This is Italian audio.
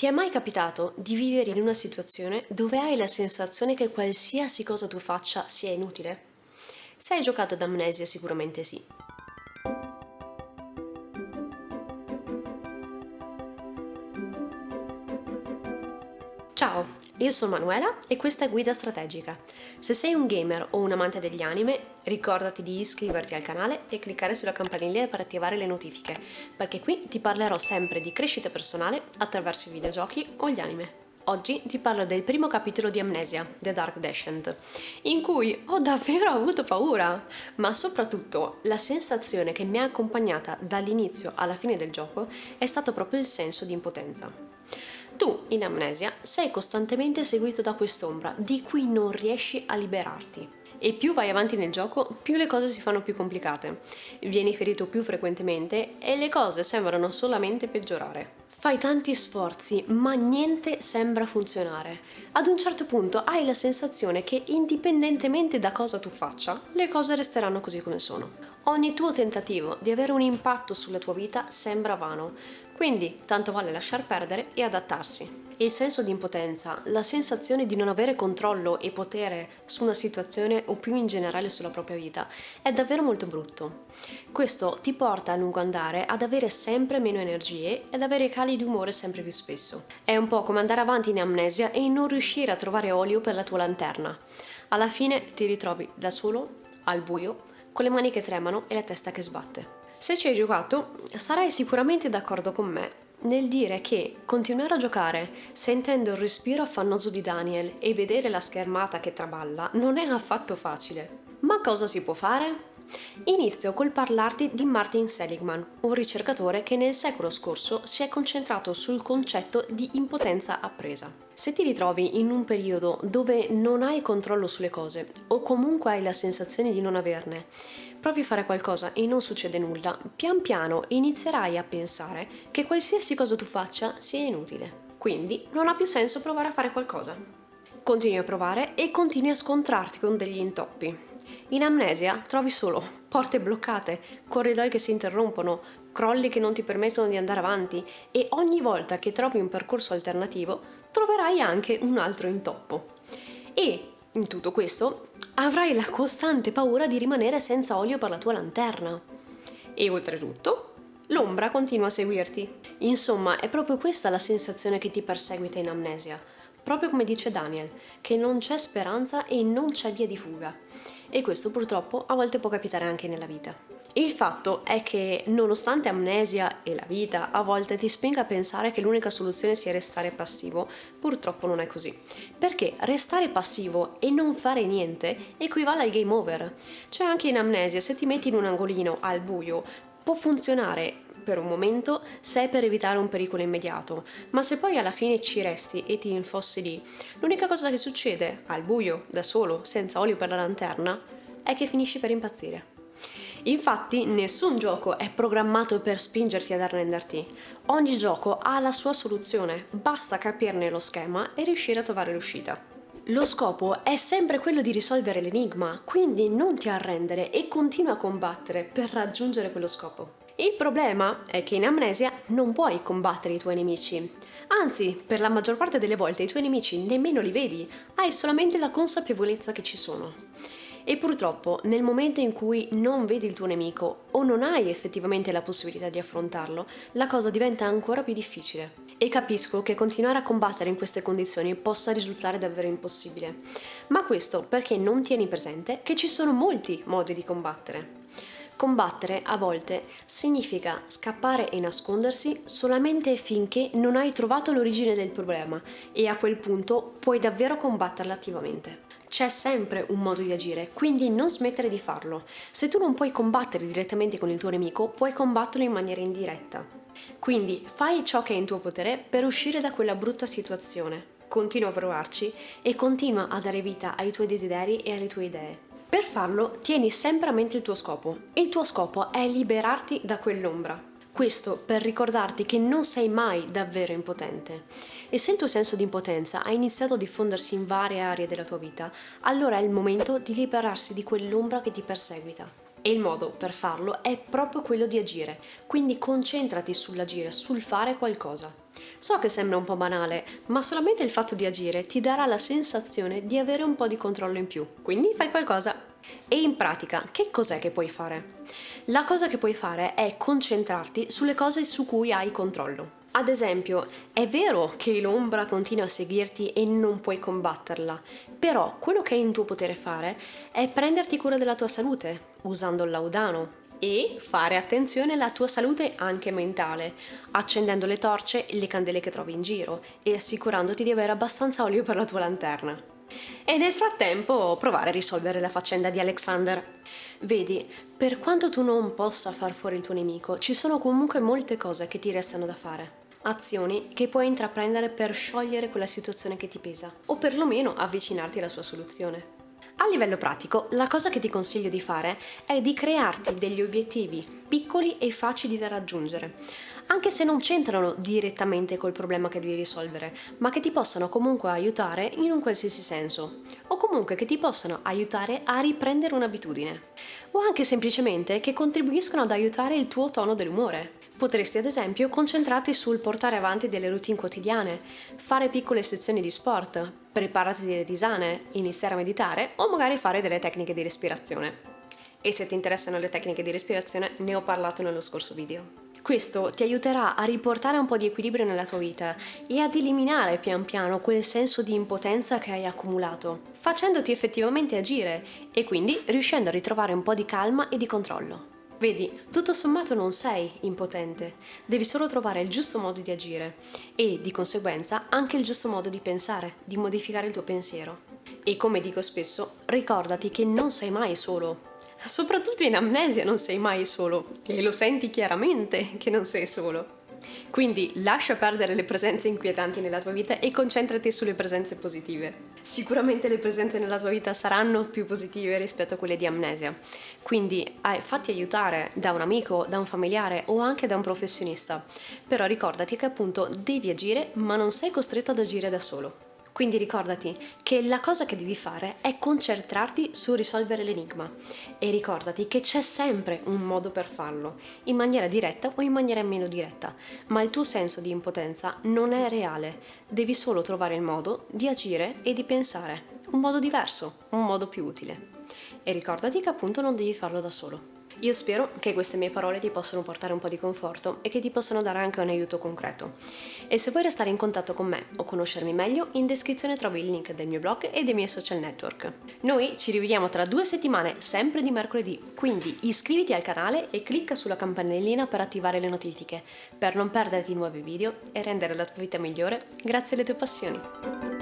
Ti è mai capitato di vivere in una situazione dove hai la sensazione che qualsiasi cosa tu faccia sia inutile? Se hai giocato ad Amnesia sicuramente sì. Ciao, io sono Manuela e questa è Guida Strategica. Se sei un gamer o un amante degli anime, ricordati di iscriverti al canale e cliccare sulla campanella per attivare le notifiche, perché qui ti parlerò sempre di crescita personale attraverso i videogiochi o gli anime. Oggi ti parlo del primo capitolo di Amnesia, The Dark Descent, in cui ho davvero avuto paura, ma soprattutto la sensazione che mi ha accompagnata dall'inizio alla fine del gioco è stato proprio il senso di impotenza. Tu, in Amnesia, sei costantemente seguito da quest'ombra di cui non riesci a liberarti. E più vai avanti nel gioco, più le cose si fanno più complicate. Vieni ferito più frequentemente e le cose sembrano solamente peggiorare. Fai tanti sforzi, ma niente sembra funzionare. Ad un certo punto hai la sensazione che, indipendentemente da cosa tu faccia, le cose resteranno così come sono. Ogni tuo tentativo di avere un impatto sulla tua vita sembra vano, quindi tanto vale lasciar perdere e adattarsi. Il senso di impotenza, la sensazione di non avere controllo e potere su una situazione o più in generale sulla propria vita è davvero molto brutto. Questo ti porta a lungo andare ad avere sempre meno energie ed avere cali di umore sempre più spesso. È un po' come andare avanti in amnesia e non riuscire a trovare olio per la tua lanterna. Alla fine ti ritrovi da solo, al buio, con le mani che tremano e la testa che sbatte. Se ci hai giocato, sarai sicuramente d'accordo con me nel dire che continuare a giocare sentendo il respiro affannoso di Daniel e vedere la schermata che traballa non è affatto facile. Ma cosa si può fare? Inizio col parlarti di Martin Seligman, un ricercatore che nel secolo scorso si è concentrato sul concetto di impotenza appresa. Se ti ritrovi in un periodo dove non hai controllo sulle cose o comunque hai la sensazione di non averne, provi a fare qualcosa e non succede nulla, pian piano inizierai a pensare che qualsiasi cosa tu faccia sia inutile. Quindi non ha più senso provare a fare qualcosa. Continui a provare e continui a scontrarti con degli intoppi. In amnesia trovi solo porte bloccate, corridoi che si interrompono, crolli che non ti permettono di andare avanti e ogni volta che trovi un percorso alternativo troverai anche un altro intoppo. E in tutto questo avrai la costante paura di rimanere senza olio per la tua lanterna. E oltretutto, l'ombra continua a seguirti. Insomma, è proprio questa la sensazione che ti perseguita in amnesia. Proprio come dice Daniel, che non c'è speranza e non c'è via di fuga. E questo purtroppo a volte può capitare anche nella vita. Il fatto è che, nonostante amnesia e la vita a volte ti spinga a pensare che l'unica soluzione sia restare passivo, purtroppo non è così. Perché restare passivo e non fare niente equivale al game over. Cioè anche in amnesia, se ti metti in un angolino al buio, può funzionare per un momento se è per evitare un pericolo immediato, ma se poi alla fine ci resti e ti infossi lì, l'unica cosa che succede, al buio, da solo, senza olio per la lanterna, è che finisci per impazzire. Infatti, nessun gioco è programmato per spingerti ad arrenderti. Ogni gioco ha la sua soluzione, basta capirne lo schema e riuscire a trovare l'uscita. Lo scopo è sempre quello di risolvere l'enigma, quindi non ti arrendere e continua a combattere per raggiungere quello scopo. Il problema è che in amnesia non puoi combattere i tuoi nemici. Anzi, per la maggior parte delle volte i tuoi nemici nemmeno li vedi, hai solamente la consapevolezza che ci sono. E purtroppo, nel momento in cui non vedi il tuo nemico o non hai effettivamente la possibilità di affrontarlo, la cosa diventa ancora più difficile. E capisco che continuare a combattere in queste condizioni possa risultare davvero impossibile. Ma questo perché non tieni presente che ci sono molti modi di combattere. Combattere, a volte, significa scappare e nascondersi solamente finché non hai trovato l'origine del problema e a quel punto puoi davvero combatterla attivamente. C'è sempre un modo di agire, quindi non smettere di farlo. Se tu non puoi combattere direttamente con il tuo nemico, puoi combatterlo in maniera indiretta. Quindi fai ciò che è in tuo potere per uscire da quella brutta situazione. Continua a provarci e continua a dare vita ai tuoi desideri e alle tue idee. Per farlo, tieni sempre a mente il tuo scopo. Il tuo scopo è liberarti da quell'ombra. Questo per ricordarti che non sei mai davvero impotente. E se il tuo senso di impotenza ha iniziato a diffondersi in varie aree della tua vita, allora è il momento di liberarsi di quell'ombra che ti perseguita. E il modo per farlo è proprio quello di agire, quindi concentrati sull'agire, sul fare qualcosa. So che sembra un po' banale, ma solamente il fatto di agire ti darà la sensazione di avere un po' di controllo in più, quindi fai qualcosa. E in pratica, che cos'è che puoi fare? La cosa che puoi fare è concentrarti sulle cose su cui hai controllo. Ad esempio, è vero che l'ombra continua a seguirti e non puoi combatterla, però quello che è in tuo potere fare è prenderti cura della tua salute, usando il laudano, e fare attenzione alla tua salute anche mentale, accendendo le torce e le candele che trovi in giro e assicurandoti di avere abbastanza olio per la tua lanterna. E nel frattempo provare a risolvere la faccenda di Alexander. Vedi, per quanto tu non possa far fuori il tuo nemico, ci sono comunque molte cose che ti restano da fare. Azioni che puoi intraprendere per sciogliere quella situazione che ti pesa, o perlomeno avvicinarti alla sua soluzione. A livello pratico, la cosa che ti consiglio di fare è di crearti degli obiettivi piccoli e facili da raggiungere, anche se non c'entrano direttamente col problema che devi risolvere, ma che ti possano comunque aiutare in un qualsiasi senso, o comunque che ti possano aiutare a riprendere un'abitudine, o anche semplicemente che contribuiscono ad aiutare il tuo tono dell'umore. Potresti ad esempio concentrarti sul portare avanti delle routine quotidiane, fare piccole sezioni di sport, prepararti delle tisane, iniziare a meditare o magari fare delle tecniche di respirazione. E se ti interessano le tecniche di respirazione, ne ho parlato nello scorso video. Questo ti aiuterà a riportare un po' di equilibrio nella tua vita e ad eliminare pian piano quel senso di impotenza che hai accumulato, facendoti effettivamente agire e quindi riuscendo a ritrovare un po' di calma e di controllo. Vedi, tutto sommato non sei impotente, devi solo trovare il giusto modo di agire e, di conseguenza, anche il giusto modo di pensare, di modificare il tuo pensiero. E come dico spesso, ricordati che non sei mai solo. Soprattutto in amnesia non sei mai solo e lo senti chiaramente che non sei solo. Quindi lascia perdere le presenze inquietanti nella tua vita e concentrati sulle presenze positive. Sicuramente le presenze nella tua vita saranno più positive rispetto a quelle di amnesia. Quindi fatti aiutare da un amico, da un familiare o anche da un professionista. Però ricordati che appunto devi agire, ma non sei costretto ad agire da solo. Quindi ricordati che la cosa che devi fare è concentrarti su risolvere l'enigma e ricordati che c'è sempre un modo per farlo, in maniera diretta o in maniera meno diretta, ma il tuo senso di impotenza non è reale, devi solo trovare il modo di agire e di pensare, un modo diverso, un modo più utile. E ricordati che appunto non devi farlo da solo. Io spero che queste mie parole ti possano portare un po' di conforto e che ti possano dare anche un aiuto concreto. E se vuoi restare in contatto con me o conoscermi meglio, in descrizione trovi il link del mio blog e dei miei social network. Noi ci rivediamo tra 2 settimane, sempre di mercoledì, quindi iscriviti al canale e clicca sulla campanellina per attivare le notifiche, per non perderti nuovi video e rendere la tua vita migliore grazie alle tue passioni.